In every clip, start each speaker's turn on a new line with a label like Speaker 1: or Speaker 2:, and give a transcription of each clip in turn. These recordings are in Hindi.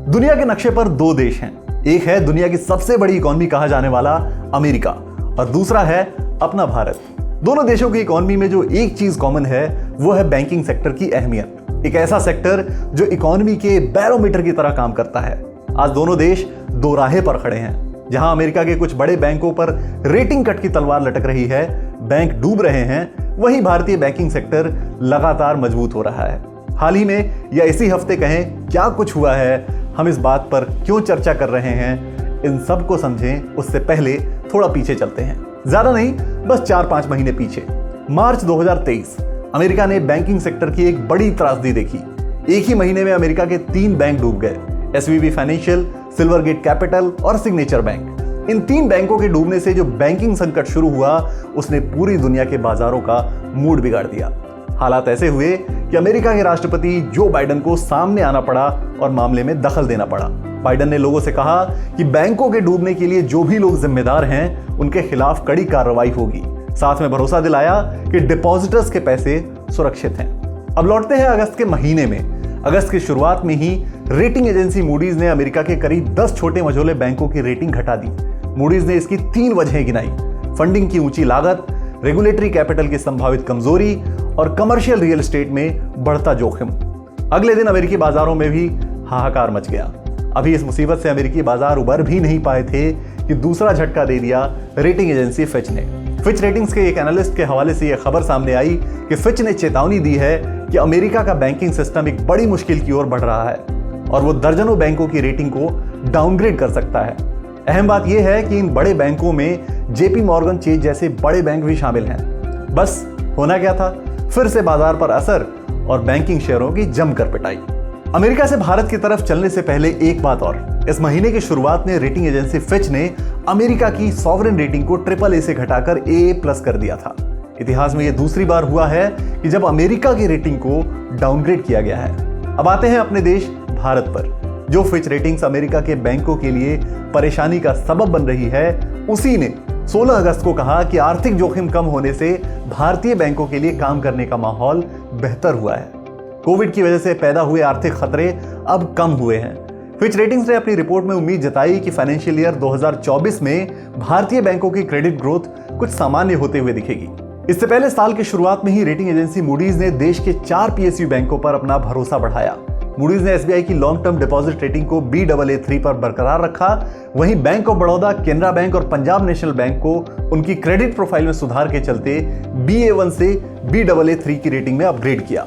Speaker 1: दुनिया के नक्शे पर दो देश हैं। एक है दुनिया की सबसे बड़ी इकोनॉमी कहा जाने वाला अमेरिका और दूसरा है अपना भारत। दोनों देशों की इकोनॉमी में जो एक चीज कॉमन है वो है बैंकिंग सेक्टर की अहमियत। एक ऐसा सेक्टर जो इकोनॉमी के बैरोमीटर की तरह काम करता है। आज दोनों देश दो राहे पर खड़े हैं। जहां अमेरिका के कुछ बड़े बैंकों पर रेटिंग कट की तलवार लटक रही है, बैंक डूब रहे हैं, वहीं भारतीय बैंकिंग सेक्टर लगातार मजबूत हो रहा है। हाल ही में या इसी हफ्ते कहें क्या कुछ हुआ है, हम इस बात पर क्यों चर्चा कर रहे हैं, इन सब को समझें उससे पहले थोड़ा पीछे चलते हैं। ज्यादा नहीं, बस 4-5 महीने पीछे। मार्च 2023 अमेरिका ने बैंकिंग सेक्टर की एक बड़ी त्रासदी देखी। एक ही महीने में अमेरिका के 3 बैंक डूब गए, SVB फाइनेंशियल, सिल्वरगेट कैपिटल और सिग्नेचर बैंक। इन 3 बैंकों के डूबने से जो बैंकिंग संकट शुरू हुआ उसने पूरी दुनिया के बाजारों का मूड बिगाड़ दिया। हालात ऐसे हुए कि अमेरिका के राष्ट्रपति जो बाइडेन को सामने आना पड़ा और मामले में दखल देना पड़ा। बाइडेन ने लोगों से कहा कि बैंकों के डूबने के लिए जो भी लोग जिम्मेदार हैं उनके खिलाफ कड़ी कार्रवाई होगी। साथ में भरोसा दिलाया कि डिपॉजिटर्स के पैसे सुरक्षित हैं। अब लौटते हैं अगस्त के महीने में। अगस्त की शुरुआत में ही रेटिंग एजेंसी मूडीज ने अमेरिका के करीब 10 छोटे मझोले बैंकों की रेटिंग घटा दी। मूडीज ने इसकी 3 वजहें गिनाई: फंडिंग की ऊंची लागत, रेगुलेटरी कैपिटल की संभावित कमजोरी और कमर्शियल रियल एस्टेट में बढ़ता जोखिम। अगले दिन अमेरिकी बाजारों में भी हाहाकार मच गया। अभी इस मुसीबत से अमेरिकी बाजार उबर भी नहीं पाए थे कि दूसरा झटका दे दिया रेटिंग एजेंसी फिच ने। फिच रेटिंग्स के एक एनालिस्ट के हवाले से यह खबर सामने आई कि फिच ने चेतावनी दी है कि अमेरिका का बैंकिंग सिस्टम एक बड़ी मुश्किल की ओर बढ़ रहा है और वो दर्जनों बैंकों की रेटिंग को डाउनग्रेड कर सकता है। अहम बात यह है कि इन बड़े बैंकों में JP मॉर्गन चेज जैसे बड़े बैंक भी शामिल हैं। बस होना क्या था, फिर से बाजार पर असर और बैंकिंग शेयरों की जमकर पिटाई। अमेरिका से भारत की तरफ चलने से पहले एक बात और, इस महीने की शुरुआत में रेटिंग एजेंसी फिच ने अमेरिका की सॉवरेन रेटिंग को AAA से घटाकर AA+ कर दिया था। इतिहास में यह दूसरी बार हुआ है कि जब अमेरिका की रेटिंग को डाउनग्रेड किया गया है। अब आते हैं अपने देश भारत पर। जो फिच रेटिंग्स अमेरिका के बैंकों के लिए परेशानी का सबब बन रही है, उसी ने 16 अगस्त को कहा कि आर्थिक जोखिम कम होने से भारतीय बैंकों के लिए काम करने का माहौल बेहतर हुआ है। कोविड की वजह से पैदा हुए आर्थिक खतरे अब कम हुए हैं। फिच रेटिंग्स ने अपनी रिपोर्ट में उम्मीद जताई कि फाइनेंशियल ईयर 2024 में भारतीय बैंकों की क्रेडिट ग्रोथ कुछ सामान्य होते हुए दिखेगी। इससे पहले साल की शुरुआत में ही रेटिंग एजेंसी मूडीज ने देश के 4 PSU बैंकों पर अपना भरोसा बढ़ाया। मूडीज ने SBI की लॉन्ग टर्म डिपॉजिट रेटिंग को Baa3 पर बरकरार रखा। वहीं bank of Baroda, Canara bank और पंजाब नेशनल बैंक को उनकी क्रेडिट प्रोफाइल में सुधार के चलते Ba1 से Baa3 की रेटिंग में अपग्रेड किया।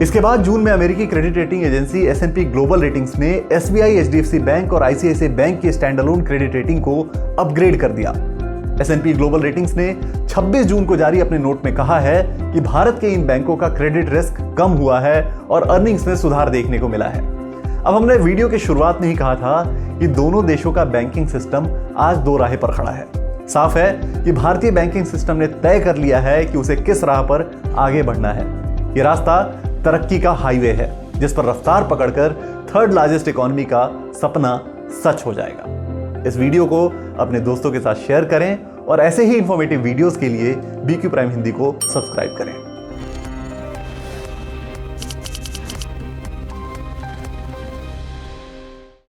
Speaker 1: इसके बाद जून में अमेरिकी credit rating agency S&P global ratings ने SBI, HDFC बैंक और ICICI बैंक की स्टैंडअलोन क्रेडिट रेटिंग को अपग्रेड कर दिया। S&P ग्लोबल रेटिंग्स ने 26 जून को जारी अपने नोट में कहा है कि भारत के इन बैंकों का क्रेडिट रिस्क कम हुआ है और अर्निंग्स में सुधार देखने को मिला है। अब हमने वीडियो की शुरुआत में ही कहा था कि दोनों देशों का बैंकिंग सिस्टम आज दो राह पर खड़ा है। साफ है कि भारतीय बैंकिंग सिस्टम ने तय कर लिया है कि उसे किस राह पर आगे बढ़ना है। ये रास्ता तरक्की का हाईवे है जिस पर रफ्तार पकड़कर 3rd लार्जेस्ट इकोनॉमी का सपना सच हो जाएगा। इस वीडियो को अपने दोस्तों के साथ शेयर करें और ऐसे ही इंफॉर्मेटिव वीडियोस के लिए BQ प्राइम हिंदी को सब्सक्राइब करें।